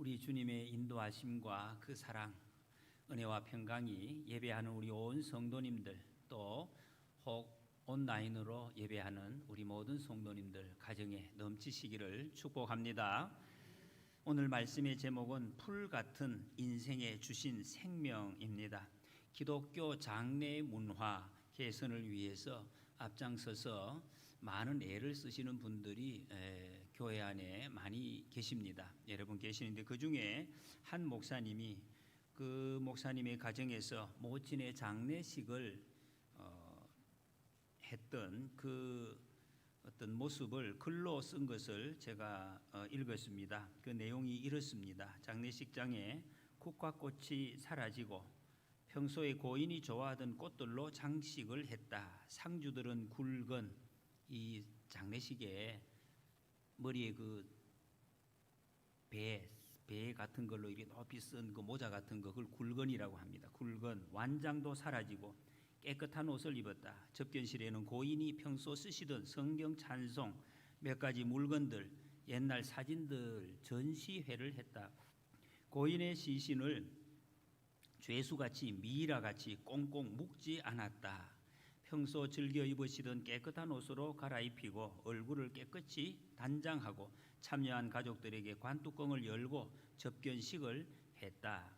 우리 주님의 인도하심과 그 사랑, 은혜와 평강이 예배하는 우리 온 성도님들, 또 혹 온라인으로 예배하는 우리 모든 성도님들 가정에 넘치시기를 축복합니다. 오늘 말씀의 제목은 풀 같은 인생에 주신 생명입니다. 기독교 장례 문화 개선을 위해서 앞장서서 많은 애를 쓰시는 분들이 교회 안에 많이 계십니다. 여러분 계시는데 그 중에 한 목사님이 그 목사님의 가정에서 모친의 장례식을 했던 그 어떤 모습을 글로 쓴 것을 제가 읽었습니다. 그 내용이 이렇습니다. 장례식장에 국화꽃이 사라지고 평소에 고인이 좋아하던 꽃들로 장식을 했다. 상주들은 굵은 이 장례식에 머리에 그 배 같은 걸로 이렇게 높이 쓴 그 모자 같은 거, 그걸 굵은이라고 합니다. 굵은. 완장도 사라지고 깨끗한 옷을 입었다. 접견실에는 고인이 평소 쓰시던 성경 찬송, 몇 가지 물건들, 옛날 사진들 전시회를 했다. 고인의 시신을 죄수같이 미이라같이 꽁꽁 묶지 않았다. 평소 즐겨 입으시던 깨끗한 옷으로 갈아입히고 얼굴을 깨끗이 단장하고 참여한 가족들에게 관뚜껑을 열고 접견식을 했다.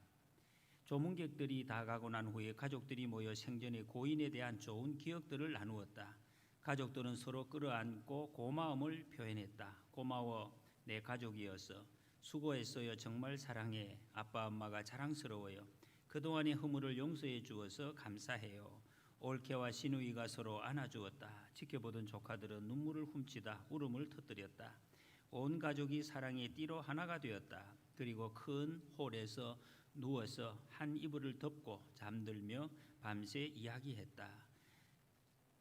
조문객들이 다 가고 난 후에 가족들이 모여 생전에 고인에 대한 좋은 기억들을 나누었다. 가족들은 서로 끌어안고 고마움을 표현했다. 고마워, 내 가족이어서. 수고했어요. 정말 사랑해. 아빠 엄마가 자랑스러워요. 그동안의 허물을 용서해 주어서 감사해요. 올케와 시누이가 서로 안아주었다. 지켜보던 조카들은 눈물을 훔치다 울음을 터뜨렸다. 온 가족이 사랑의 띠로 하나가 되었다. 그리고 큰 홀에서 누워서 한 이불을 덮고 잠들며 밤새 이야기했다.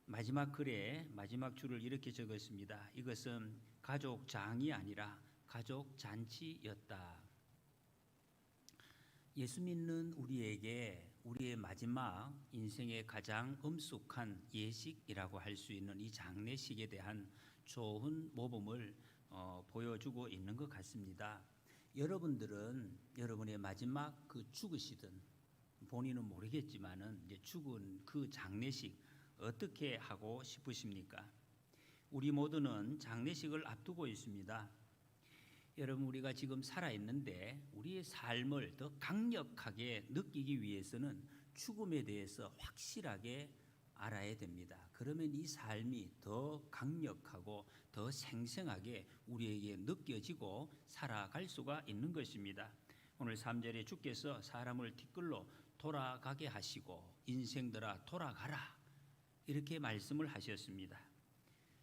마지막 글에 마지막 줄을 이렇게 적었습니다. 이것은 가족장이 아니라 가족잔치였다. 예수 믿는 우리에게 우리의 마지막 인생의 가장 엄숙한 예식이라고 할 수 있는 이 장례식에 대한 좋은 모범을 보여주고 있는 것 같습니다. 여러분들은 여러분의 마지막 그 죽으시든 본인은 모르겠지만은 이제 죽은 그 장례식 어떻게 하고 싶으십니까? 우리 모두는 장례식을 앞두고 있습니다. 여러분, 우리가 지금 살아있는데 우리의 삶을 더 강력하게 느끼기 위해서는 죽음에 대해서 확실하게 알아야 됩니다. 그러면 이 삶이 더 강력하고 더 생생하게 우리에게 느껴지고 살아갈 수가 있는 것입니다. 오늘 3절에 주께서 사람을 뒷글로 돌아가게 하시고 인생들아 돌아가라, 이렇게 말씀을 하셨습니다.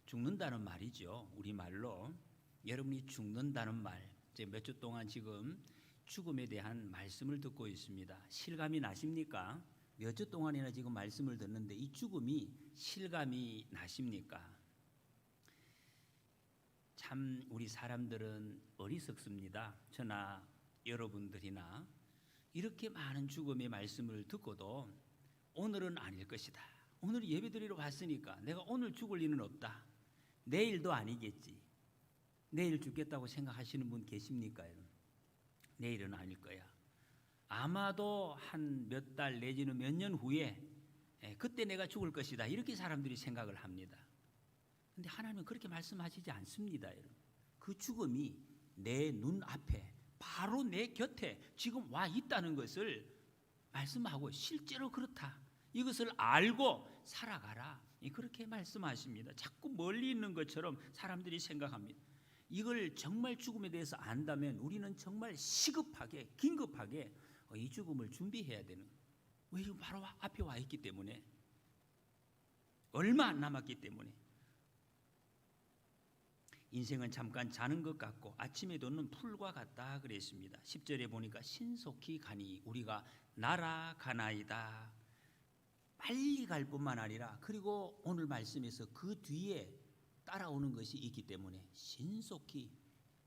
죽는다는 말이죠. 우리말로. 여러분이 죽는다는 말, 몇 주 동안 지금 죽음에 대한 말씀을 듣고 있습니다. 실감이 나십니까? 몇 주 동안이나 지금 말씀을 듣는데 이 죽음이 실감이 나십니까? 참 우리 사람들은 어리석습니다. 저나 여러분들이나 이렇게 많은 죽음의 말씀을 듣고도 오늘은 아닐 것이다. 오늘 예배드리러 왔으니까 내가 오늘 죽을 일은 없다. 내일도 아니겠지. 내일 죽겠다고 생각하시는 분 계십니까? 내일은 아닐 거야. 아마도 한 몇 달 내지는 몇 년 후에 그때 내가 죽을 것이다, 이렇게 사람들이 생각을 합니다. 그런데 하나님은 그렇게 말씀하시지 않습니다. 여러분. 그 죽음이 내 눈앞에 바로 내 곁에 지금 와 있다는 것을 말씀하고 실제로 그렇다, 이것을 알고 살아가라, 그렇게 말씀하십니다. 자꾸 멀리 있는 것처럼 사람들이 생각합니다. 이걸 정말 죽음에 대해서 안다면 우리는 정말 시급하게 긴급하게 이 죽음을 준비해야 되는 거예요. 왜? 지금 바로 앞에 와 있기 때문에, 얼마 안 남았기 때문에. 인생은 잠깐 자는 것 같고 아침에 돋는 풀과 같다 그랬습니다. 10절에 보니까 신속히 가니 우리가 날아가나이다. 빨리 갈 뿐만 아니라, 그리고 오늘 말씀에서 그 뒤에 따라오는 것이 있기 때문에 신속히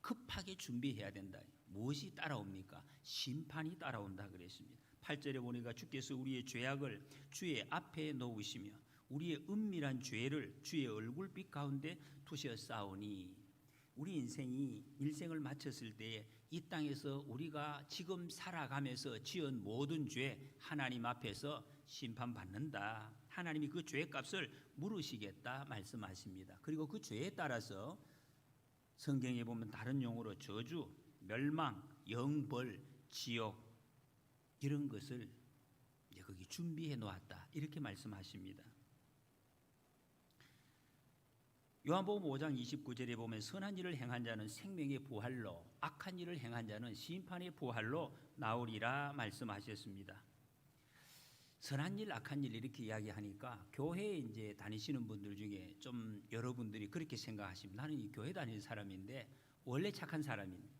급하게 준비해야 된다. 무엇이 따라옵니까? 심판이 따라온다 그랬습니다. 8절에 보니까 주께서 우리의 죄악을 주의 앞에 놓으시며 우리의 은밀한 죄를 주의 얼굴빛 가운데 두셨사오니, 우리 인생을 마쳤을 때에 이 땅에서 우리가 지금 살아가면서 지은 모든 죄 하나님 앞에서 심판받는다. 하나님이 그 죄의 값을 물으시겠다 말씀하십니다. 그리고 그 죄에 따라서 성경에 보면 다른 용어로 저주, 멸망, 영벌, 지옥 이런 것을 거기 준비해 놓았다 이렇게 말씀하십니다. 요한복음 5장 29절에 보면 선한 일을 행한 자는 생명의 부활로 악한 일을 행한 자는 심판의 부활로 나오리라 말씀하셨습니다. 선한 일, 악한 일 이렇게 이야기하니까 교회에 이제 다니시는 분들 중에 좀 여러분들이 그렇게 생각하십니다. 나는 이 교회 다니는 사람인데 원래 착한 사람인데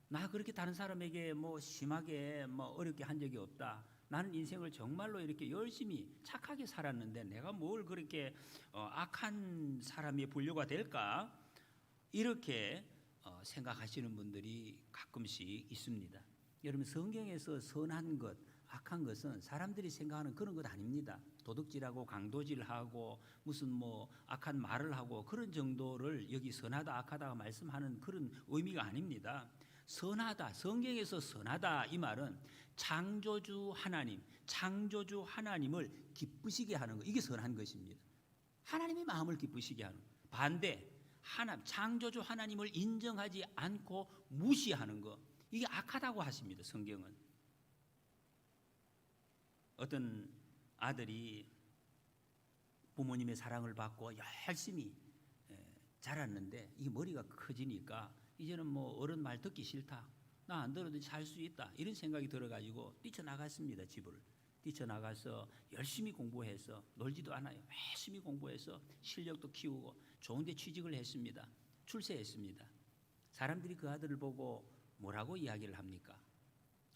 나 그렇게 다른 사람에게 뭐 심하게 뭐 어렵게 한 적이 없다. 나는 인생을 정말로 이렇게 열심히 착하게 살았는데 내가 뭘 그렇게 악한 사람의 분류가 될까? 이렇게 생각하시는 분들이 가끔씩 있습니다. 여러분 성경에서 선한 것, 악한 것은 사람들이 생각하는 그런 것 아닙니다. 도둑질하고 강도질하고 무슨 뭐 악한 말을 하고 그런 정도를 여기 선하다 악하다가 말씀하는 그런 의미가 아닙니다. 선하다, 성경에서 선하다 이 말은 창조주 하나님을 기쁘시게 하는 것, 이게 선한 것입니다. 하나님의 마음을 기쁘시게 하는 것. 반대, 창조주 하나님을 인정하지 않고 무시하는 것, 이게 악하다고 하십니다. 성경은. 어떤 아들이 부모님의 사랑을 받고 열심히 자랐는데 이 머리가 커지니까 이제는 뭐 어른 말 듣기 싫다. 나 안 들어도 살 수 있다. 이런 생각이 들어가지고 뛰쳐나갔습니다. 집을. 뛰쳐나가서 열심히 공부해서 놀지도 않아요. 열심히 공부해서 실력도 키우고 좋은 데 취직을 했습니다. 출세했습니다. 사람들이 그 아들을 보고 뭐라고 이야기를 합니까?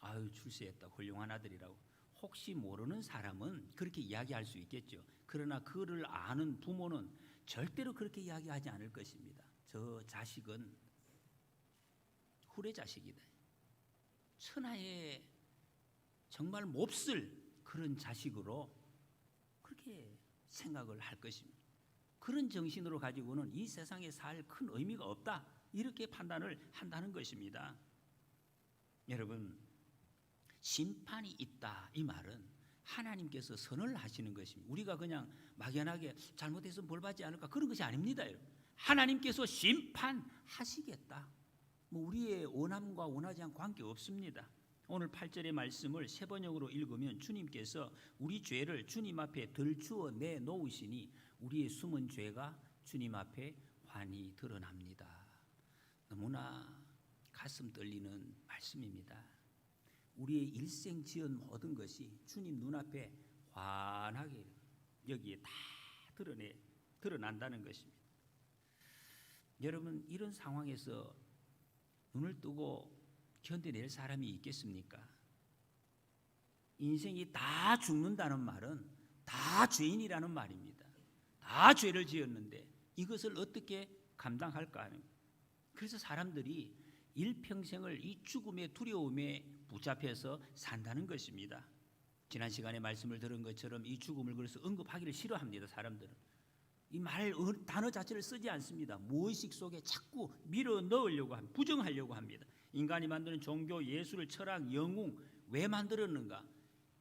아유 출세했다. 훌륭한 아들이라고. 혹시 모르는 사람은 그렇게 이야기할 수 있겠죠. 그러나 그를 아는 부모는 절대로 그렇게 이야기하지 않을 것입니다. 저 자식은 후레자식이다. 천하에 정말 몹쓸 그런 자식으로 그렇게 생각을 할 것입니다. 그런 정신으로 가지고는 이 세상에 살 큰 의미가 없다. 이렇게 판단을 한다는 것입니다. 여러분 심판이 있다 이 말은 하나님께서 선을 하시는 것입니다. 우리가 그냥 막연하게 잘못해서 벌 받지 않을까 그런 것이 아닙니다. 하나님께서 심판하시겠다. 뭐 우리의 원함과 원하지 않고 관계 없습니다. 오늘 8절의 말씀을 세 번역으로 읽으면 주님께서 우리 죄를 주님 앞에 들추어 내놓으시니 우리의 숨은 죄가 주님 앞에 환히 드러납니다. 너무나 가슴 떨리는 말씀입니다. 우리의 일생 지은 모든 것이 주님 눈앞에 환하게 여기에 다 드러난다는 것입니다. 여러분 이런 상황에서 눈을 뜨고 견뎌낼 사람이 있겠습니까? 인생이 다 죽는다는 말은 다 죄인이라는 말입니다. 다 죄를 지었는데 이것을 어떻게 감당할까 하는 거예요. 그래서 사람들이 일평생을 이 죽음의 두려움에 붙잡혀서 산다는 것입니다. 지난 시간에 말씀을 들은 것처럼 이 죽음을 그래서 언급하기를 싫어합니다. 사람들은 이 단어 자체를 쓰지 않습니다. 무의식 속에 자꾸 밀어 넣으려고 합니다. 부정하려고 합니다. 인간이 만드는 종교, 예술, 철학, 영웅 왜 만들었는가?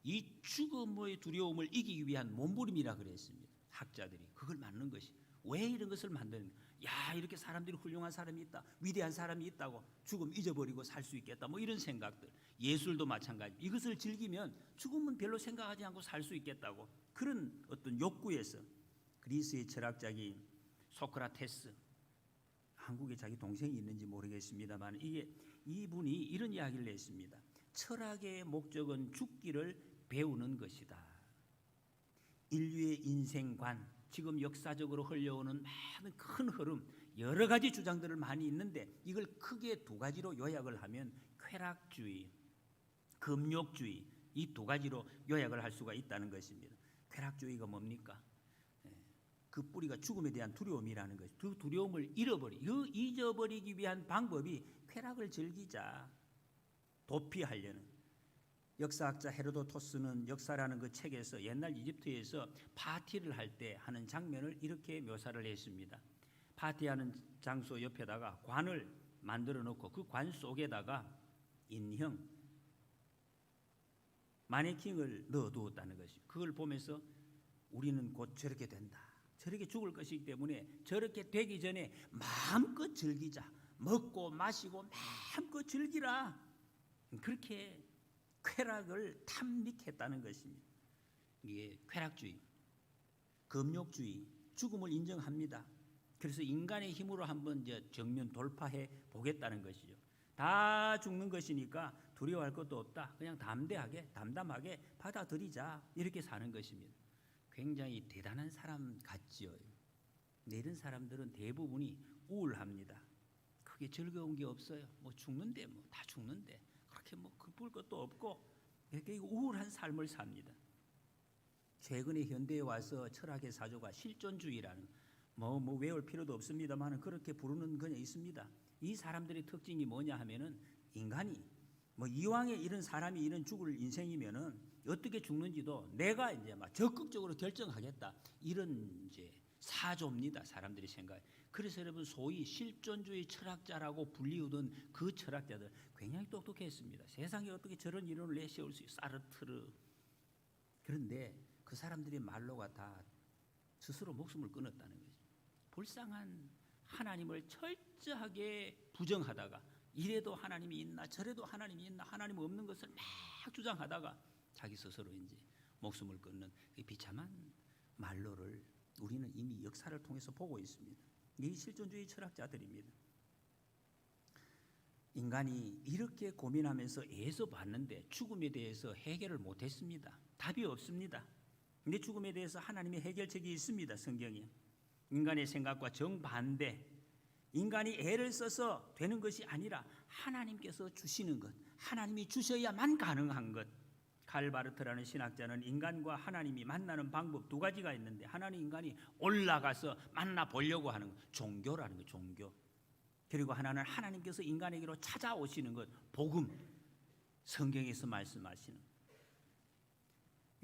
이 죽음의 두려움을 이기기 위한 몸부림이라 그랬습니다. 학자들이 그걸 만든 것이 왜 이런 것을 만드는가? 야 이렇게 사람들이 훌륭한 사람이 있다, 위대한 사람이 있다고 죽음 잊어버리고 살 수 있겠다, 뭐 이런 생각들. 예술도 마찬가지. 이것을 즐기면 죽음은 별로 생각하지 않고 살 수 있겠다고 그런 어떤 욕구에서 그리스의 철학자인 소크라테스, 한국에 자기 동생이 있는지 모르겠습니다만 이분이 이런 이야기를 했습니다. 철학의 목적은 죽기를 배우는 것이다. 인류의 인생관, 지금 역사적으로 흘러오는 많은 큰 흐름, 여러 가지 주장들을 많이 있는데 이걸 크게 두 가지로 요약을 하면 쾌락주의, 금욕주의, 이 두 가지로 요약을 할 수가 있다는 것입니다. 쾌락주의가 뭡니까? 그 뿌리가 죽음에 대한 두려움이라는 것이. 그 두려움을 잊어버리기 위한 방법이 쾌락을 즐기자, 도피하려는. 역사학자 헤로도토스는 역사라는 그 책에서 옛날 이집트에서 파티를 할 때 하는 장면을 이렇게 묘사를 했습니다. 파티하는 장소 옆에다가 관을 만들어 놓고 그 관 속에다가 인형 마네킹을 넣어두었다는 것이. 그걸 보면서 우리는 곧 저렇게 된다, 저렇게 죽을 것이기 때문에 저렇게 되기 전에 마음껏 즐기자, 먹고 마시고 마음껏 즐기라, 그렇게 쾌락을 탐닉했다는 것입니다. 이게 쾌락주의, 금욕주의, 죽음을 인정합니다. 그래서 인간의 힘으로 한번 이제 정면 돌파해 보겠다는 것이죠. 다 죽는 것이니까 두려워할 것도 없다, 그냥 담담하게 받아들이자, 이렇게 사는 것입니다. 굉장히 대단한 사람 같지요. 이런 사람들은 대부분이 우울합니다. 크게 즐거운 게 없어요. 뭐 죽는데 뭐 다 죽는데 그렇게 뭐 기쁠 것도 없고 이렇게 우울한 삶을 삽니다. 최근에 현대에 와서 철학의 사조가 실존주의라는, 뭐 외울 필요도 없습니다만 그렇게 부르는 그냥 있습니다. 이 사람들의 특징이 뭐냐 하면은, 인간이 뭐 이왕에 이런 사람이 이런 죽을 인생이면은 어떻게 죽는지도 내가 이제 막 적극적으로 결정하겠다, 이런 이제 사조입니다, 사람들이 생각해. 그래서 여러분, 소위 실존주의 철학자라고 불리우던 그 철학자들 굉장히 똑똑했습니다. 세상에 어떻게 저런 이론을 내세울 수 있어, 사르트르. 그런데 그 사람들의 말로가 다 스스로 목숨을 끊었다는 거죠. 불쌍한 하나님을 철저하게 부정하다가, 이래도 하나님이 있나 저래도 하나님이 있나, 하나님 없는 것을 막 주장하다가 자기 스스로 이제 목숨을 끊는 그 비참한 말로를 우리는 이미 역사를 통해서 보고 있습니다. 이 실존주의 철학자들입니다. 인간이 이렇게 고민하면서 애써 봤는데 죽음에 대해서 해결을 못했습니다. 답이 없습니다. 근데 죽음에 대해서 하나님의 해결책이 있습니다. 성경에 인간의 생각과 정반대, 인간이 애를 써서 되는 것이 아니라 하나님께서 주시는 것, 하나님이 주셔야만 가능한 것. 칼 바르트라는 신학자는 인간과 하나님이 만나는 방법 두 가지가 있는데, 하나는 인간이 올라가서 만나 보려고 하는 것, 종교라는 것, 종교. 그리고 하나는 하나님께서 인간에게로 찾아오시는 것, 복음, 성경에서 말씀하시는 것.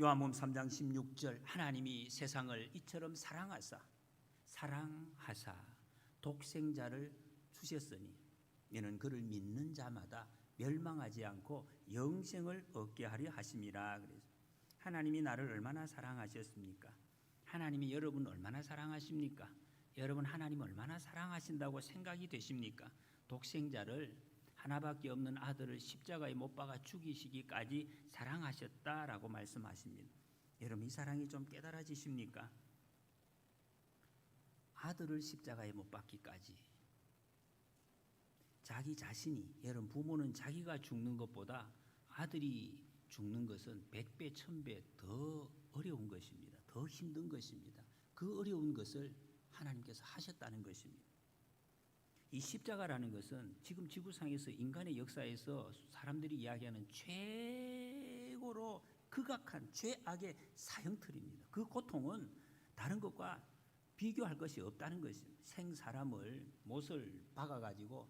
요한복음 3장 16절, 하나님이 세상을 이처럼 사랑하사 독생자를 주셨으니 이는 그를 믿는 자마다 멸망하지 않고 영생을 얻게 하려 하심이라. 그래서 하나님이 나를 얼마나 사랑하셨습니까? 하나님이 여러분 얼마나 사랑하십니까? 여러분 하나님 얼마나 사랑하신다고 생각이 되십니까? 독생자를, 하나밖에 없는 아들을 십자가에 못 박아 죽이시기까지 사랑하셨다라고 말씀하십니다. 여러분 이 사랑이 좀 깨달아지십니까? 아들을 십자가에 못 박기까지. 자기 자신이, 여러분 부모는 자기가 죽는 것보다 아들이 죽는 것은 100배 1000배 더 어려운 것입니다. 더 힘든 것입니다. 그 어려운 것을 하나님께서 하셨다는 것입니다. 이 십자가라는 것은 지금 지구상에서 인간의 역사에서 사람들이 이야기하는 최고로 극악한 죄악의 사형틀입니다. 그 고통은 다른 것과 비교할 것이 없다는 것입니다. 생사람을 못을 박아가지고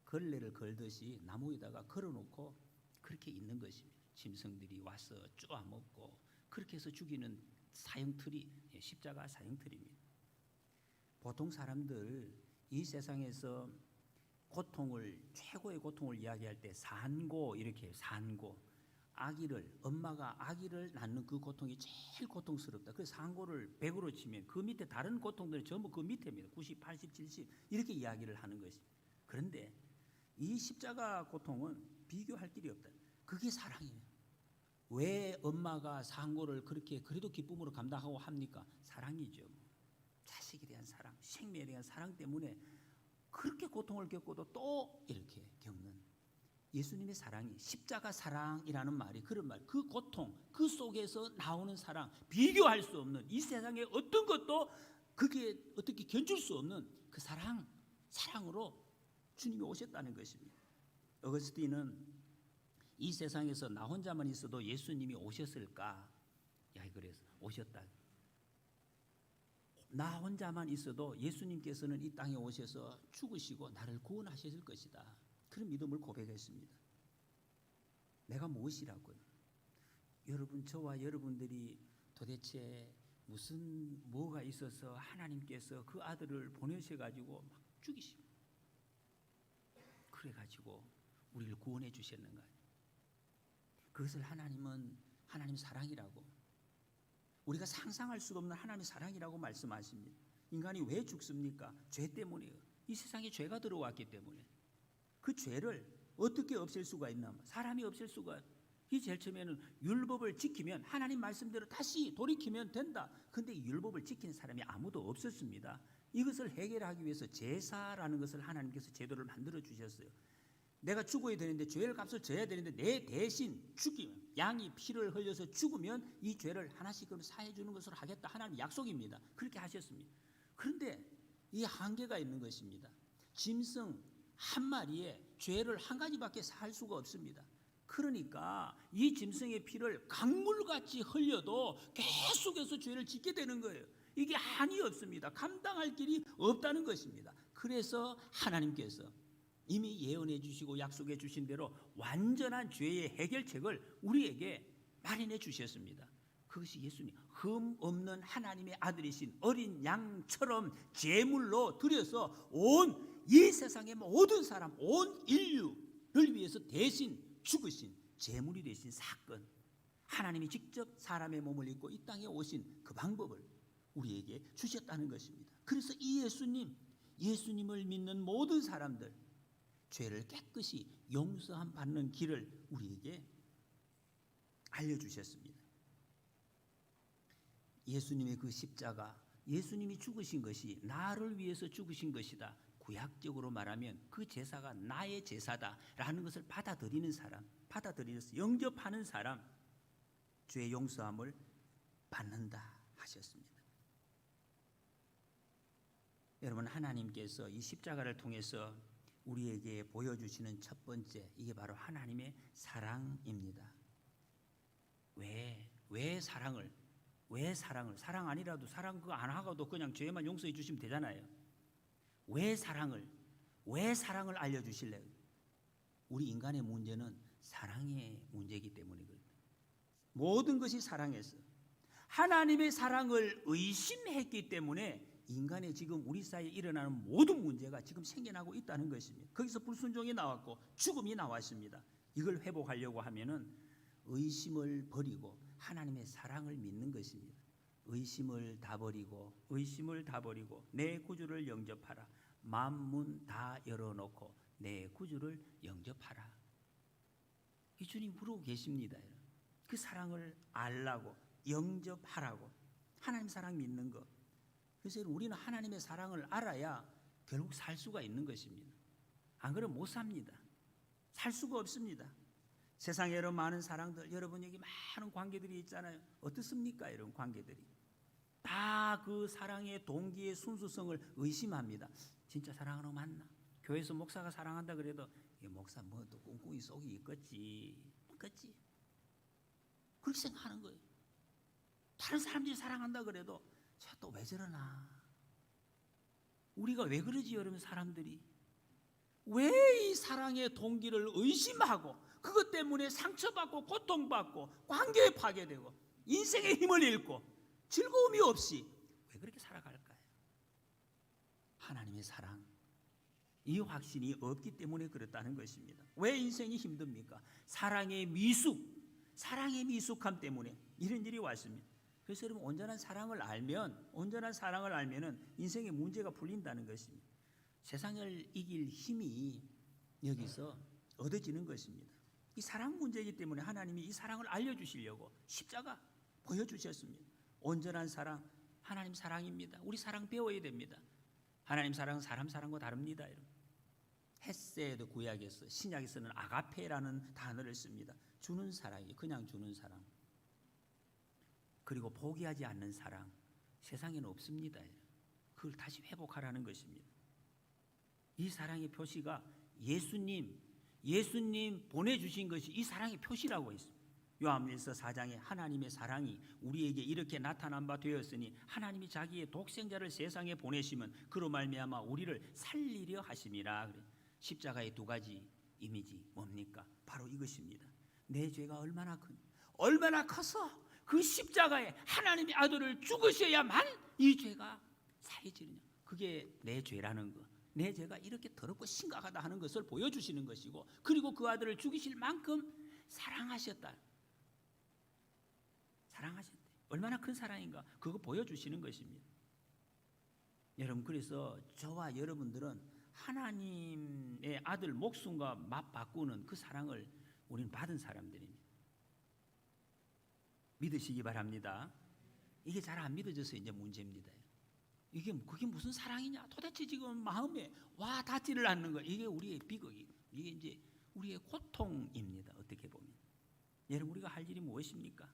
걸레를 걸듯이 나무 위에다가 걸어놓고 그렇게 있는 것입니다. 짐승들이 와서 쪼아먹고 그렇게 해서 죽이는 사형틀이 십자가 사형틀입니다. 보통 사람들 이 세상에서 고통을, 최고의 고통을 이야기할 때 산고 이렇게 해요. 산고. 엄마가 아기를 낳는 그 고통이 제일 고통스럽다. 그 산고를 100으로 치면 그 밑에 다른 고통들은 전부 그 밑에입니다. 90, 80, 70 이렇게 이야기를 하는 것입니다. 그런데 이 십자가 고통은 비교할 길이 없다. 그게 사랑이에요. 왜 엄마가 산고를 그렇게 그래도 기쁨으로 감당하고 합니까? 사랑이죠. 자식에 대한 사랑, 생명에 대한 사랑 때문에 그렇게 고통을 겪고도 또 이렇게 겪는 예수님의 사랑이, 십자가 사랑이라는 말이 그런 말, 그 고통, 그 속에서 나오는 사랑, 비교할 수 없는, 이 세상에 어떤 것도 그게 어떻게 견줄 수 없는 그 사랑으로 주님이 오셨다는 것입니다. 어거스틴은 이 세상에서 나 혼자만 있어도 예수님이 오셨을까? 그래서 오셨다. 나 혼자만 있어도 예수님께서는 이 땅에 오셔서 죽으시고 나를 구원하실 것이다. 그런 믿음을 고백했습니다. 내가 무엇이라고요? 여러분, 저와 여러분들이 도대체 뭐가 있어서 하나님께서 그 아들을 보내셔가지고 막 죽이시고, 그래가지고 우리를 구원해 주셨는가? 그것을 하나님은 하나님 사랑이라고, 우리가 상상할 수도 없는 하나님의 사랑이라고 말씀하십니다. 인간이 왜 죽습니까? 죄 때문이에요. 이 세상에 죄가 들어왔기 때문에. 그 죄를 어떻게 없앨 수가 있나? 사람이 없앨 수가. 이 제일 처음에는 율법을 지키면, 하나님 말씀대로 다시 돌이키면 된다. 근데 이 율법을 지키는 사람이 아무도 없었습니다. 이것을 해결하기 위해서 제사라는 것을 하나님께서 제도를 만들어 주셨어요. 내가 죽어야 되는데, 죄의 값을 져야 되는데, 내 대신 죽이면, 양이 피를 흘려서 죽으면 이 죄를 하나씩 사해 주는 것으로 하겠다. 하나님 약속입니다. 그렇게 하셨습니다. 그런데 이 한계가 있는 것입니다. 짐승 한 마리에 죄를 한 가지밖에 살 수가 없습니다. 그러니까 이 짐승의 피를 강물같이 흘려도 계속해서 죄를 짓게 되는 거예요. 이게 한이 없습니다. 감당할 길이 없다는 것입니다. 그래서 하나님께서 이미 예언해 주시고 약속해 주신 대로 완전한 죄의 해결책을 우리에게 마련해 주셨습니다. 그것이 예수님, 흠 없는 하나님의 아들이신 어린 양처럼 제물로 드려서 온 이 세상의 모든 사람, 온 인류를 위해서 대신 죽으신, 제물이 되신 사건, 하나님이 직접 사람의 몸을 입고 이 땅에 오신 그 방법을 우리에게 주셨다는 것입니다. 그래서 이 예수님을 믿는 모든 사람들, 죄를 깨끗이 용서함 받는 길을 우리에게 알려주셨습니다. 예수님의 그 십자가, 예수님이 죽으신 것이 나를 위해서 죽으신 것이다. 구약적으로 말하면 그 제사가 나의 제사다라는 것을 받아들이는 사람, 받아들여서 영접하는 사람, 죄 용서함을 받는다 하셨습니다. 여러분, 하나님께서 이 십자가를 통해서 우리에게 보여주시는 첫 번째, 이게 바로 하나님의 사랑입니다. 왜 사랑을? 사랑 아니라도 사랑 그거 안 하고도 그냥 죄만 용서해 주시면 되잖아요. 왜 사랑을 알려주실래요? 우리 인간의 문제는 사랑의 문제이기 때문에 그래요. 모든 것이 사랑에서, 하나님의 사랑을 의심했기 때문에 인간의 지금 우리 사이에 일어나는 모든 문제가 지금 생겨나고 있다는 것입니다. 거기서 불순종이 나왔고 죽음이 나왔습니다. 이걸 회복하려고 하면은 의심을 버리고 하나님의 사랑을 믿는 것입니다. 의심을 다 버리고 내 구주를 영접하라. 만문 다 열어놓고 내 구주를 영접하라. 이 주님 부르고 계십니다. 그 사랑을 알라고, 영접하라고, 하나님 사랑 믿는 것. 그래서 우리는 하나님의 사랑을 알아야 결국 살 수가 있는 것입니다. 안 그러면 못 삽니다. 살 수가 없습니다. 세상에 여러 많은 사랑들, 여러분에게 많은 관계들이 있잖아요. 어떻습니까? 이런 관계들이 다 그 사랑의 동기의 순수성을 의심합니다. 진짜 사랑하는 거 맞나? 교회에서 목사가 사랑한다 그래도 목사 뭐 또 꿍꿍이 속이 있겠지. 그렇게 생각하는 거예요. 다른 사람들이 사랑한다 그래도 저 또 왜 저러나? 우리가 왜 그러지? 여러분, 사람들이 왜 이 사랑의 동기를 의심하고 그것 때문에 상처받고 고통받고 관계에 파괴되고 인생의 힘을 잃고 즐거움이 없이 왜 그렇게 살아갈까요? 하나님의 사랑, 이 확신이 없기 때문에 그렇다는 것입니다. 왜 인생이 힘듭니까? 사랑의 미숙함 때문에 이런 일이 왔습니다. 그래서 여러분, 온전한 사랑을 알면은 인생의 문제가 풀린다는 것입니다. 세상을 이길 힘이 여기서 얻어지는 것입니다. 이 사랑 문제이기 때문에 하나님이 이 사랑을 알려주시려고 십자가 보여주셨습니다. 온전한 사랑, 하나님 사랑입니다. 우리 사랑 배워야 됩니다. 하나님 사랑은 사람 사랑과 다릅니다. 헤세드 구약에서, 신약에서는 아가페라는 단어를 씁니다. 주는 사랑이, 그냥 주는 사랑. 그리고 포기하지 않는 사랑, 세상에는 없습니다. 그걸 다시 회복하라는 것입니다. 이 사랑의 표시가 예수님 보내주신 것이 이 사랑의 표시라고 했습니다. 요한일서 4장에 하나님의 사랑이 우리에게 이렇게 나타난 바 되었으니 하나님이 자기의 독생자를 세상에 보내시면 그로 말미암아 우리를 살리려 하심이라. 십자가의 두 가지 이미지 뭡니까? 바로 이것입니다. 내 죄가 얼마나 커서 그 십자가에 하나님의 아들을 죽으셔야만 이 죄가 사해지느냐. 그게 내 죄라는 것, 내 죄가 이렇게 더럽고 심각하다 하는 것을 보여주시는 것이고, 그리고 그 아들을 죽이실 만큼 사랑하셨다. 사랑하셨대. 얼마나 큰 사랑인가 그거 보여주시는 것입니다. 여러분, 그래서 저와 여러분들은 하나님의 아들 목숨과 맞바꾸는 그 사랑을 우리는 받은 사람들입니다. 믿으시기 바랍니다. 이게 잘 안 믿어져서 이제 문제입니다. 그게 무슨 사랑이냐? 도대체 지금 마음에 와 닿지를 않는 거. 이게 우리의 비극이, 이게 이제 우리의 고통입니다. 어떻게 보면. 여러분, 우리가 할 일이 무엇입니까?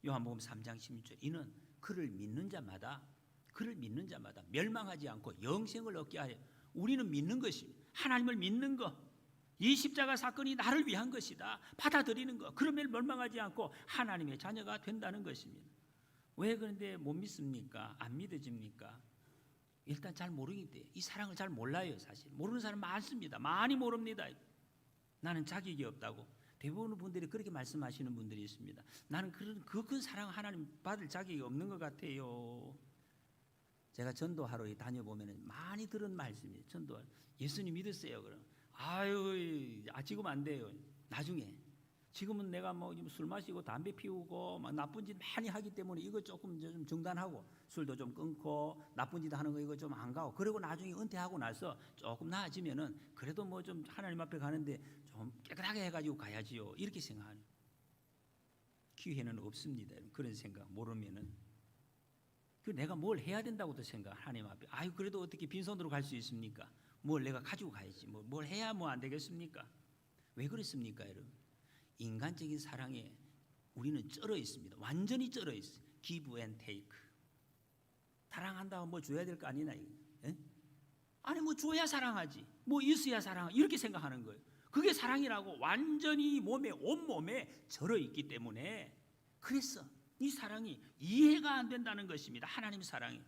요한복음 3장 16절, 이는 그를 믿는 자마다 멸망하지 않고 영생을 얻게 하여. 우리는 믿는 것입니다. 하나님을 믿는 것, 이 십자가 사건이 나를 위한 것이다 받아들이는 것, 그러면 멸망하지 않고 하나님의 자녀가 된다는 것입니다. 왜 그런데 못 믿습니까? 안 믿어집니까? 일단 잘 모르기 때문에. 이 사랑을 잘 몰라요. 사실 모르는 사람 많습니다. 많이 모릅니다. 나는 자격이 없다고. 대부분의 분들이 그렇게 말씀하시는 분들이 있습니다. 나는 그 큰 사랑 하나님 받을 자격이 없는 것 같아요. 제가 전도하러 다녀보면 많이 들은 말씀이에요. 전도할 예수님 믿으세요. 그럼 지금 안 돼요. 나중에. 지금은 내가 술 마시고 담배 피우고 막 나쁜 짓 많이 하기 때문에 이거 조금 좀 중단하고 술도 좀 끊고 나쁜 짓 하는 거 이거 좀 안 가고, 그리고 나중에 은퇴하고 나서 조금 나아지면은 그래도 좀 하나님 앞에 가는데 좀 깨끗하게 해가지고 가야지요. 이렇게 생각하는 기회는 없습니다. 그런 생각 모르면은 내가 뭘 해야 된다고도 생각. 하나님 앞에 그래도 어떻게 빈손으로 갈 수 있습니까? 뭘 내가 가지고 가야지. 뭘 해야 안 되겠습니까? 왜 그렇습니까, 여러분? 인간적인 사랑에 우리는 쩔어 있습니다. 완전히 쩔어 있어요. Give and take. 사랑한다고 줘야 될 거 아니나? 예? 아니 줘야 사랑하지. 있어야 사랑하지. 이렇게 생각하는 거예요. 그게 사랑이라고 완전히 온몸에 절어 있기 때문에, 그래서 이 사랑이 이해가 안 된다는 것입니다. 하나님 사랑이.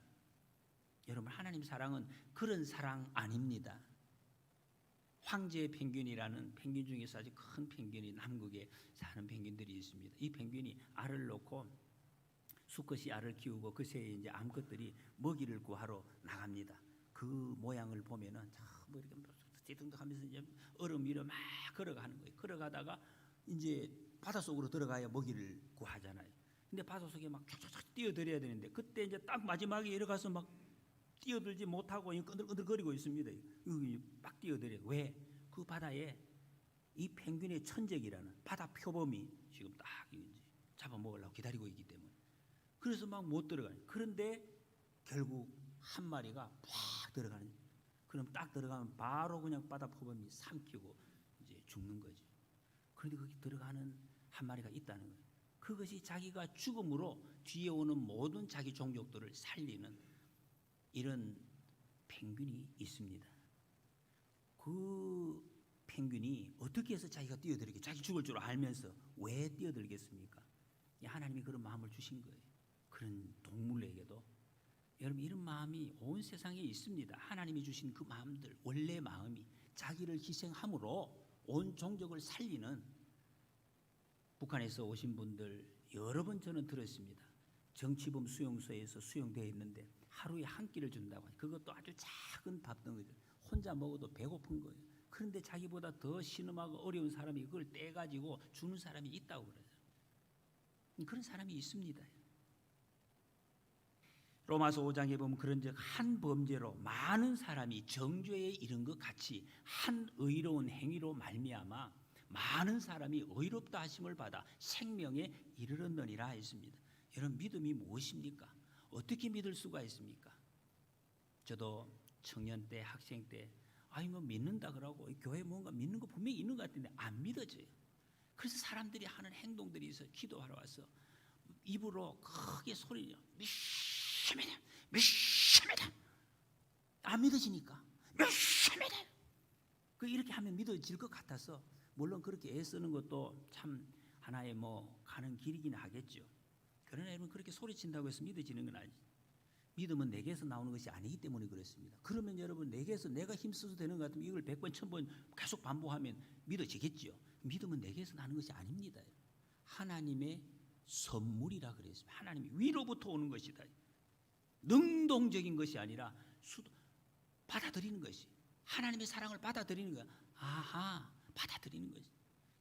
여러분, 하나님 사랑은 그런 사랑 아닙니다. 황제 펭귄이라는 펭귄 중에서 아주 큰 펭귄이 남극에 사는 펭귄들이 있습니다. 이 펭귄이 알을 놓고 수컷이 알을 키우고 그 새에 이제 암컷들이 먹이를 구하러 나갑니다. 그 모양을 보면은 이렇게 뒤뚱뚱하면서 이제 얼음 위로 막 걸어가는 거예요. 걸어가다가 이제 바닷속으로 들어가야 먹이를 구하잖아요. 근데 바닷속에 막 쫙쫙쫙 뛰어들어야 되는데, 그때 이제 딱 마지막에 이렇게서 막 뛰어들지 못하고 끈들끈들거리고 있습니다. 여기 막 뛰어들어요. 왜? 그 바다에 이 펭귄의 천적이라는 바다 표범이 지금 딱 잡아먹으려고 기다리고 있기 때문에, 그래서 막 못 들어가요. 그런데 결국 한 마리가 팍 들어가는. 그럼 딱 들어가면 바로 그냥 바다 표범이 삼키고 이제 죽는 거죠. 그런데 거기 들어가는 한 마리가 있다는 거예요. 그것이 자기가 죽음으로 뒤에 오는 모든 자기 종족들을 살리는 이런 펭귄이 있습니다. 그 펭귄이 어떻게 해서 자기가 뛰어들게, 자기 죽을 줄 알면서 왜 뛰어들겠습니까? 하나님이 그런 마음을 주신 거예요. 그런 동물에게도. 여러분, 이런 마음이 온 세상에 있습니다. 하나님이 주신 그 마음들, 원래 마음이 자기를 희생함으로 온 종족을 살리는. 북한에서 오신 분들 여러 번 저는 들었습니다. 정치범 수용소에서 수용되어 있는데 하루에 한 끼를 준다고. 그것도 아주 작은 밥덩어리, 혼자 먹어도 배고픈 거예요. 그런데 자기보다 더 신음하고 어려운 사람이 그걸 떼가지고 주는 사람이 있다고 그래요. 그런 사람이 있습니다. 로마서 5장에 보면 그런즉 한 범죄로 많은 사람이 정죄에 이른 것 같이 한 의로운 행위로 말미암아 많은 사람이 의롭다 하심을 받아 생명에 이르렀느니라 했습니다. 여러분, 믿음이 무엇입니까? 어떻게 믿을 수가 있습니까? 저도 청년 때, 학생 때 믿는다 그러고 교회 뭔가 믿는 거 분명히 있는 것 같은데 안 믿어져요. 그래서 사람들이 하는 행동들이 있어요. 기도하러 와서 입으로 크게 소리를 믿습니다, 믿습니다. 안 믿어지니까 믿습니다. 이렇게 하면 믿어질 것 같아서, 물론 그렇게 애쓰는 것도 참 하나의 가는 길이긴 하겠죠. 그러나 여러분, 그렇게 소리친다고 해서 믿어지는 건 아니죠. 믿음은 내게서 나오는 것이 아니기 때문에 그렇습니다. 그러면 여러분, 내게서 내가 힘써서 되는 것 같으면 이걸 100번, 1000번 계속 반복하면 믿어지겠죠. 믿음은 내게서 나는 것이 아닙니다. 하나님의 선물이라 그랬습니다. 하나님이 위로부터 오는 것이다. 능동적인 것이 아니라 받아들이는 것이. 하나님의 사랑을 받아들이는 거야. 아하, 받아들이는 거지.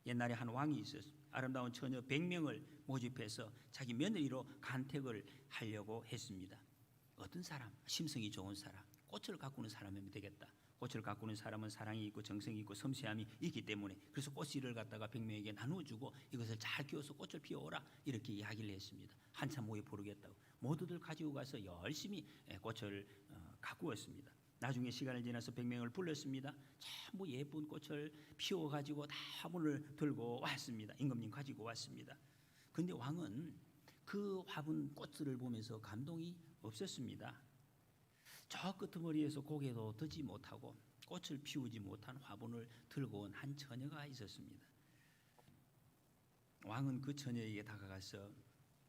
옛날에 한 왕이 있었어. 아름다운 처녀 100명을 모집해서 자기 며느리로 간택을 하려고 했습니다. 어떤 사람? 심성이 좋은 사람, 꽃을 가꾸는 사람이면 되겠다. 꽃을 가꾸는 사람은 사랑이 있고 정성이 있고 섬세함이 있기 때문에, 그래서 꽃씨를 갖다가 100명에게 나누어주고 이것을 잘 키워서 꽃을 피워오라, 이렇게 이야기를 했습니다. 한참 후에 부르겠다고 모두들 가지고 가서 열심히 꽃을 가꾸었습니다. 나중에 시간을 지나서 100명을 불렀습니다. 전부 예쁜 꽃을 피워가지고 다 화분을 들고 왔습니다. 임금님 가지고 왔습니다. 근데 왕은 그 화분 꽃들을 보면서 감동이 없었습니다. 저 끄트머리에서 고개도 드지 못하고 꽃을 피우지 못한 화분을 들고 온 한 처녀가 있었습니다. 왕은 그 처녀에게 다가가서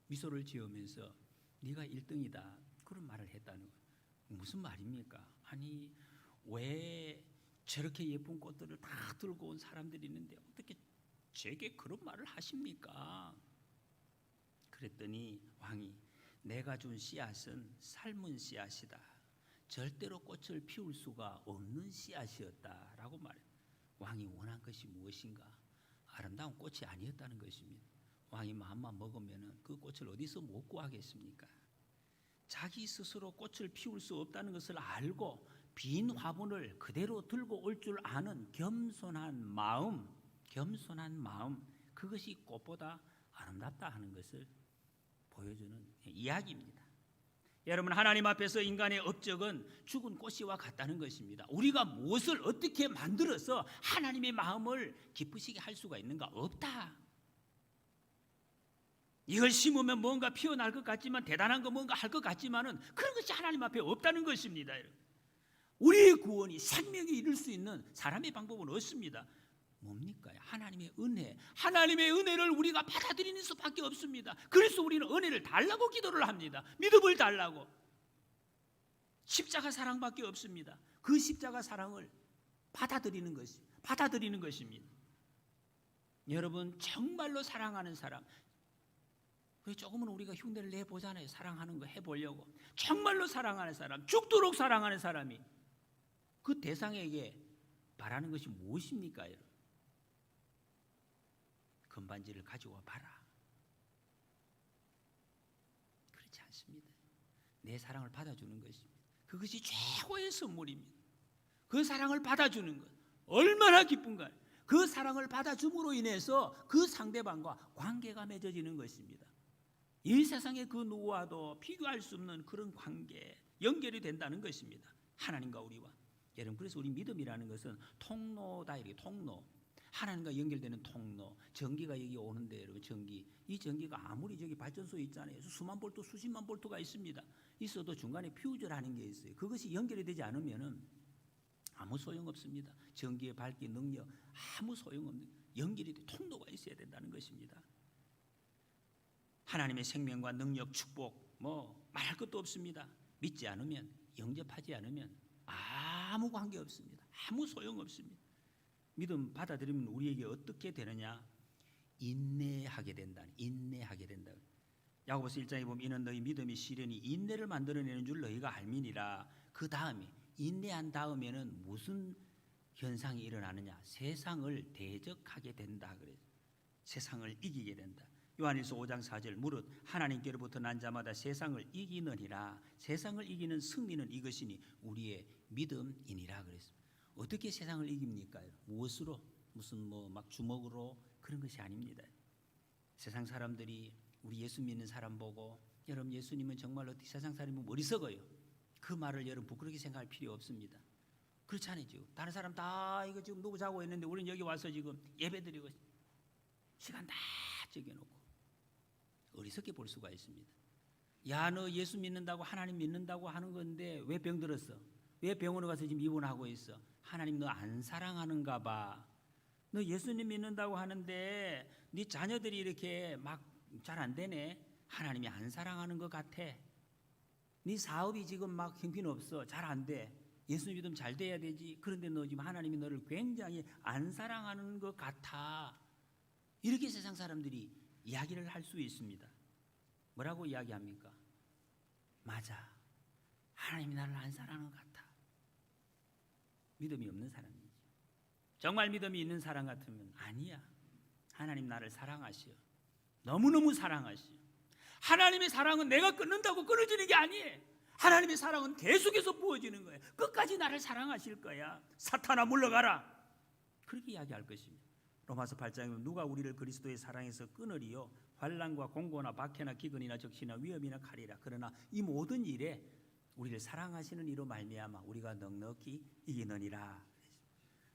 미소를 지으면서 네가 1등이다 그런 말을 했다는 거예요. 무슨 말입니까? 아니, 왜 저렇게 예쁜 꽃들을 다 들고 온 사람들이 있는데 어떻게 제게 그런 말을 하십니까? 그랬더니 왕이 내가 준 씨앗은 삶은 씨앗이다. 절대로 꽃을 피울 수가 없는 씨앗이었다라고 말해요. 왕이 원한 것이 무엇인가? 아름다운 꽃이 아니었다는 것입니다. 왕이 마음만 먹으면 그 꽃을 어디서 못 구하겠습니까? 자기 스스로 꽃을 피울 수 없다는 것을 알고 빈 화분을 그대로 들고 올 줄 아는 겸손한 마음, 그것이 꽃보다 아름답다 하는 것을 보여주는 이야기입니다. 여러분, 하나님 앞에서 인간의 업적은 죽은 꽃씨와 같다는 것입니다. 우리가 무엇을 어떻게 만들어서 하나님의 마음을 기쁘시게 할 수가 있는가? 없다. 이걸 심으면 뭔가 피어날 것 같지만, 대단한 거 뭔가 할 것 같지만은 그런 것이 하나님 앞에 없다는 것입니다. 우리의 구원이 생명이 이룰 수 있는 사람의 방법은 없습니다. 뭡니까? 하나님의 은혜. 하나님의 은혜를 우리가 받아들이는 수밖에 없습니다. 그래서 우리는 은혜를 달라고 기도를 합니다. 믿음을 달라고. 십자가 사랑밖에 없습니다. 그 십자가 사랑을 받아들이는 것입니다. 여러분, 정말로 사랑하는 사람, 조금은 우리가 흉내를 내보잖아요. 사랑하는 거 해보려고. 정말로 사랑하는 사람, 죽도록 사랑하는 사람이 그 대상에게 바라는 것이 무엇입니까? 여러분? 금반지를 가져와 봐라. 그렇지 않습니다. 내 사랑을 받아주는 것입니다. 그것이 최고의 선물입니다. 그 사랑을 받아주는 것 얼마나 기쁜가요? 그 사랑을 받아줌으로 인해서 그 상대방과 관계가 맺어지는 것입니다. 이 세상의 그 누구와도 비교할 수 없는 그런 관계, 연결이 된다는 것입니다. 하나님과 우리와. 여러분, 그래서 우리 믿음이라는 것은 통로다. 이렇게 통로, 하나님과 연결되는 통로. 전기가 여기 오는데, 여러분, 이 전기가 아무리 저기 발전소에 있잖아요. 수만 볼트, 수십만 볼트가 있습니다. 있어도 중간에 퓨즈라는 게 있어요. 그것이 연결이 되지 않으면은 아무 소용없습니다. 전기의 밝기 능력 아무 소용없는, 연결이 돼 통로가 있어야 된다는 것입니다. 하나님의 생명과 능력, 축복 말할 것도 없습니다. 믿지 않으면, 영접하지 않으면 아무 관계 없습니다. 아무 소용 없습니다. 믿음 받아들이면 우리에게 어떻게 되느냐? 인내하게 된다. 야고보서 1장에 보면 이는 너희 믿음이 시련이 인내를 만들어내는 줄 너희가 알미니라. 그 다음에 인내한 다음에는 무슨 현상이 일어나느냐? 세상을 대적하게 된다. 그래요. 세상을 이기게 된다. 요한일서 5장 4절 무릇 하나님께로부터 난 자마다 세상을 이기느니라. 세상을 이기는 승리는 이것이니 우리의 믿음이니라 그랬습니다. 어떻게 세상을 이깁니까? 무엇으로? 무슨 막 주먹으로 그런 것이 아닙니다. 세상 사람들이 우리 예수 믿는 사람 보고 여러분 예수님은 정말로 세상 사람이면 어리석어요. 그 말을 여러분 부끄럽게 생각할 필요 없습니다. 그렇잖아요. 지금 다른 사람 다 이거 지금 누구 자고 있는데 우리는 여기 와서 지금 예배드리고 시간 다 적여놓고 어리석게 볼 수가 있습니다. 야, 너 예수 믿는다고 하나님 믿는다고 하는 건데 왜 병들었어? 왜 병원에 가서 지금 입원하고 있어? 하나님 너 안 사랑하는가 봐. 너 예수님 믿는다고 하는데 네 자녀들이 이렇게 막 잘 안 되네. 하나님이 안 사랑하는 것 같아. 네 사업이 지금 막 형편없어. 잘 안 돼. 예수님 믿으면 잘 돼야 되지. 그런데 너 지금 하나님이 너를 굉장히 안 사랑하는 것 같아. 이렇게 세상 사람들이 이야기를 할 수 있습니다. 뭐라고 이야기합니까? 맞아. 하나님이 나를 안 사랑하는 것 같아. 믿음이 없는 사람이지. 정말 믿음이 있는 사람 같으면 아니야. 하나님 나를 사랑하시오. 너무너무 사랑하시오. 하나님의 사랑은 내가 끊는다고 끊어지는 게 아니에요. 하나님의 사랑은 계속해서 부어지는 거예요. 끝까지 나를 사랑하실 거야. 사탄아 물러가라. 그렇게 이야기할 것입니다. 로마서 8장에 누가 우리를 그리스도의 사랑에서 끊으리요? 환난과 공고나 박해나 기근이나 적시나 위험이나 칼이라. 그러나 이 모든 일에 우리를 사랑하시는 이로 말미암아 우리가 넉넉히 이기느니라.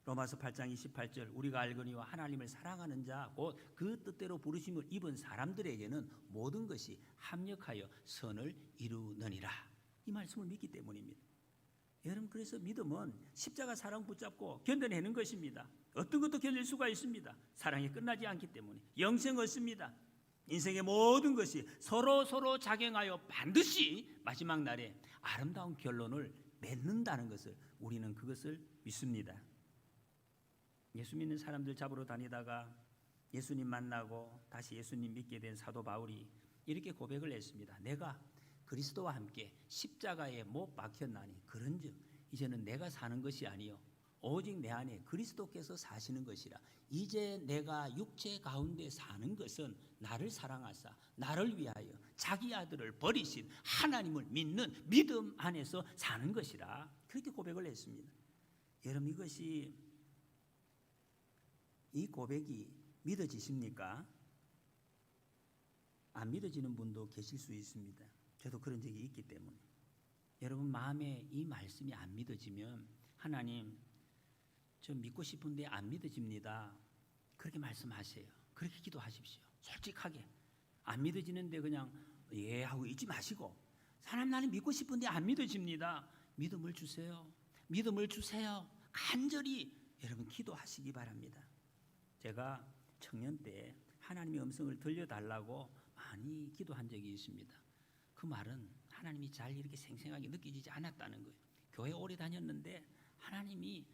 로마서 8장 28절 우리가 알거니와 하나님을 사랑하는 자 곧 그 뜻대로 부르심을 입은 사람들에게는 모든 것이 합력하여 선을 이루느니라. 이 말씀을 믿기 때문입니다. 여러분, 그래서 믿음은 십자가 사랑 붙잡고 견뎌내는 것입니다. 어떤 것도 견딜 수가 있습니다. 사랑이 끝나지 않기 때문에. 영생 얻습니다. 인생의 모든 것이 서로 작용하여 반드시 마지막 날에 아름다운 결론을 맺는다는 것을 우리는 그것을 믿습니다. 예수 믿는 사람들 잡으러 다니다가 예수님 만나고 다시 예수님 믿게 된 사도 바울이 이렇게 고백을 했습니다. 내가 그리스도와 함께 십자가에 못 박혔나니 그런즉 이제는 내가 사는 것이 아니요 오직 내 안에 그리스도께서 사시는 것이라. 이제 내가 육체 가운데 사는 것은 나를 사랑하사 나를 위하여 자기 아들을 버리신 하나님을 믿는 믿음 안에서 사는 것이라. 그렇게 고백을 했습니다. 여러분, 이 고백이 믿어지십니까? 안 믿어지는 분도 계실 수 있습니다. 저도 그런 적이 있기 때문에. 여러분 마음에 이 말씀이 안 믿어지면 하나님 저 믿고 싶은데 안 믿어집니다. 그렇게 말씀하세요. 그렇게 기도하십시오. 솔직하게. 안 믿어지는데 그냥 예 하고 있지 마시고 하나님 나는 믿고 싶은데 안 믿어집니다. 믿음을 주세요. 믿음을 주세요. 간절히 여러분 기도하시기 바랍니다. 제가 청년 때 하나님의 음성을 들려달라고 많이 기도한 적이 있습니다. 그 말은 하나님이 잘 이렇게 생생하게 느껴지지 않았다는 거예요. 교회 오래 다녔는데 하나님이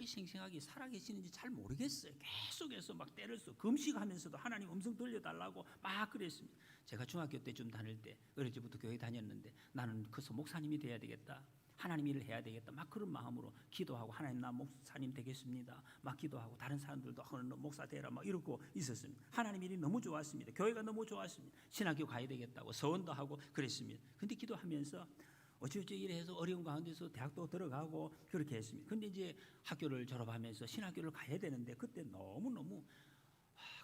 생생하게 살아계시는지 잘 모르겠어요. 계속해서 막 때를 써 금식하면서도 하나님 음성 들려달라고 막 그랬습니다. 제가 중학교 때쯤 다닐 때 어릴 때부터 교회 다녔는데 나는 커서 목사님이 돼야 되겠다. 하나님 일을 해야 되겠다. 막 그런 마음으로 기도하고 하나님 나 목사님 되겠습니다. 막 기도하고 다른 사람들도 목사 되라 막 이러고 있었습니다. 하나님 일이 너무 좋았습니다. 교회가 너무 좋았습니다. 신학교 가야 되겠다고 서원도 하고 그랬습니다. 근데 기도하면서 어찌어찌 이래서 어려운 가운데서 대학도 들어가고 그렇게 했습니다. 근데 이제 학교를 졸업하면서 신학교를 가야 되는데 그때 너무너무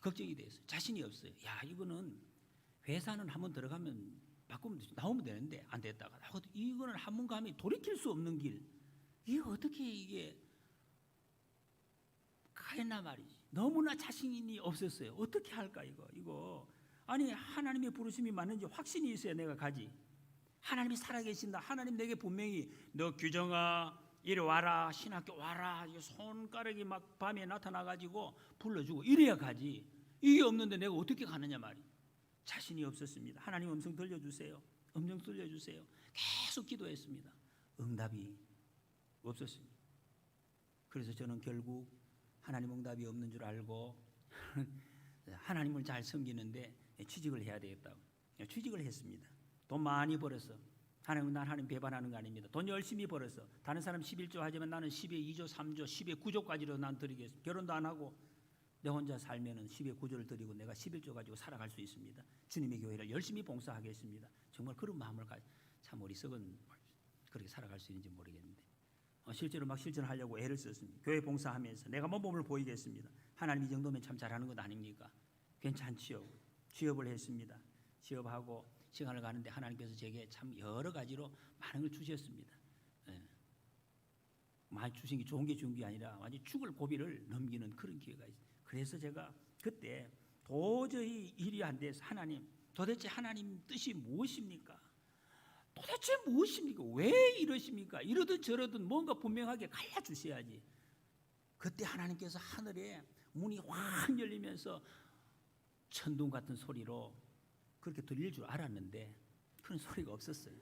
걱정이 됐어요. 자신이 없어요. 야, 이거는 회사는 한번 들어가면 바꾸면 나오면 되는데 안 됐다가 이거는 한 번 가면 돌이킬 수 없는 길. 이게 어떻게 이게 가했나 말이지. 너무나 자신이 없었어요. 어떻게 할까 이거. 아니 하나님의 부르심이 맞는지 확신이 있어야 내가 가지. 하나님이 살아계신다. 하나님 내게 분명히 너 규정아 이리 와라 신학교 와라 손가락이 막 밤에 나타나가지고 불러주고 이래야 가지. 이게 없는데 내가 어떻게 가느냐 말이야. 자신이 없었습니다. 하나님 음성 들려주세요. 음성 들려주세요. 계속 기도했습니다. 응답이 없었습니다. 그래서 저는 결국 하나님 응답이 없는 줄 알고 하나님을 잘 섬기는데 취직을 해야 되겠다고 취직을 했습니다. 돈 많이 벌어서 하나님 난 하나님 배반하는 거 아닙니다. 돈 열심히 벌어서 다른 사람 11조 하지만 나는 10에 2조 3조 10에 9조까지로 난 드리겠습니다. 결혼도 안 하고 내 혼자 살면은 10에 9조를 드리고 내가 11조 가지고 살아갈 수 있습니다. 주님의 교회를 열심히 봉사하겠습니다. 정말 그런 마음을 참 어리석은 그렇게 살아갈 수 있는지 모르겠는데 실제로 막 실천하려고 애를 썼습니다. 교회 봉사하면서 내가 모범을 보이겠습니다. 하나님 이 정도면 참 잘하는 것 아닙니까? 괜찮지요. 취업을 했습니다. 취업하고 시간을 가는데 하나님께서 제게 참 여러 가지로 많은 걸 주셨습니다. 많이 주신 게 좋은 게 좋은 게 아니라 완전히 죽을 고비를 넘기는 그런 기회가 있어요. 그래서 제가 그때 도저히 일이 안 돼서 하나님 도대체 하나님 뜻이 무엇입니까? 도대체 무엇입니까? 왜 이러십니까? 이러든 저러든 뭔가 분명하게 갈라주셔야지. 그때 하나님께서 하늘에 문이 확 열리면서 천둥 같은 소리로 그렇게 들릴 줄 알았는데 그런 소리가 없었어요.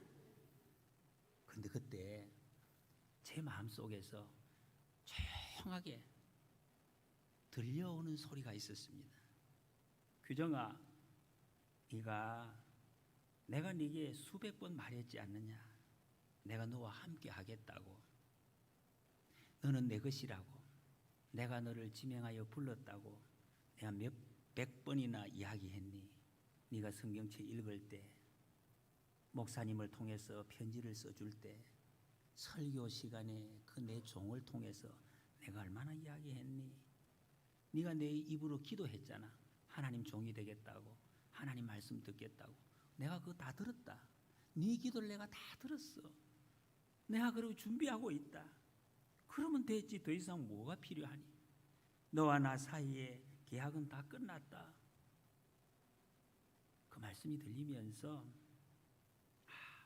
그런데 그때 제 마음속에서 조용하게 들려오는 소리가 있었습니다. 규정아, 네가 내가 네게 수백 번 말했지 않느냐? 내가 너와 함께 하겠다고. 너는 내 것이라고, 내가 너를 지명하여 불렀다고 내가 백 번이나 이야기했니? 네가 성경책 읽을 때, 목사님을 통해서 편지를 써줄 때, 설교 시간에 그 내 종을 통해서 내가 얼마나 이야기했니? 네가 내 입으로 기도했잖아. 하나님 종이 되겠다고, 하나님 말씀 듣겠다고. 내가 그거 다 들었다. 네 기도를 내가 다 들었어. 내가 그러고 준비하고 있다. 그러면 됐지. 더 이상 뭐가 필요하니? 너와 나 사이에 계약은 다 끝났다. 그 말씀이 들리면서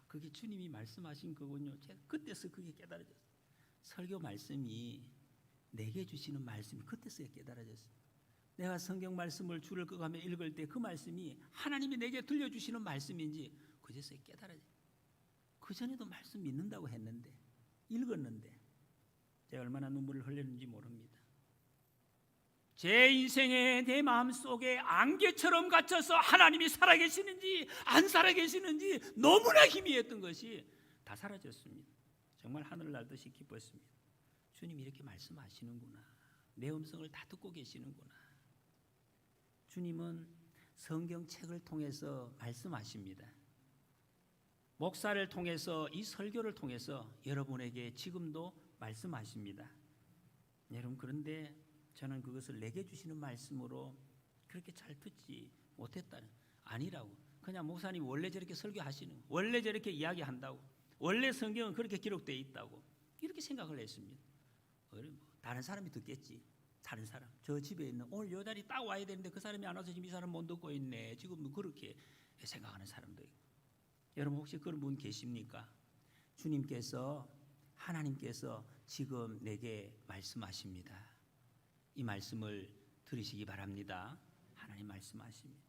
그게 주님이 말씀하신 거군요. 제가 그때서 그게 깨달아졌어요. 설교 말씀이 내게 주시는 말씀이 그때서야 깨달아졌어요. 내가 성경 말씀을 줄을 끄가며 읽을 때 그 말씀이 하나님이 내게 들려주시는 말씀인지 그제서야 깨달아졌어요. 그전에도 말씀 믿는다고 했는데, 읽었는데 제가 얼마나 눈물을 흘렸는지 모릅니다. 제 인생에 내 마음속에 안개처럼 갇혀서 하나님이 살아계시는지 안 살아계시는지 너무나 희미했던 것이 다 사라졌습니다. 정말 하늘 날듯이 기뻤습니다. 주님이 이렇게 말씀하시는구나. 내 음성을 다 듣고 계시는구나. 주님은 성경책을 통해서 말씀하십니다. 목사를 통해서, 이 설교를 통해서 여러분에게 지금도 말씀하십니다. 여러분, 그런데 저는 그것을 내게 주시는 말씀으로 그렇게 잘 듣지 못했다는, 아니라고. 그냥 목사님 원래 저렇게 설교하시는, 원래 저렇게 이야기한다고, 원래 성경은 그렇게 기록되어 있다고 이렇게 생각을 했습니다. 다른 사람이 듣겠지. 다른 사람, 저 집에 있는, 오늘 요 자리 딱 와야 되는데 그 사람이 안 와서 지금 이 사람 못 듣고 있네, 지금 그렇게 생각하는 사람도 있고. 여러분, 혹시 그런 분 계십니까? 주님께서, 하나님께서 지금 내게 말씀하십니다. 이 말씀을 들으시기 바랍니다. 하나님 말씀하십니다.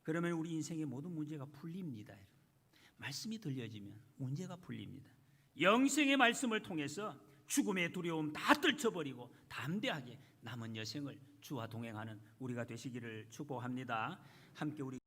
그러면 우리 인생의 모든 문제가 풀립니다. 말씀이 들려지면 문제가 풀립니다. 영생의 말씀을 통해서 죽음의 두려움 다 떨쳐버리고 담대하게 남은 여생을 주와 동행하는 우리가 되시기를 축복합니다. 함께 우리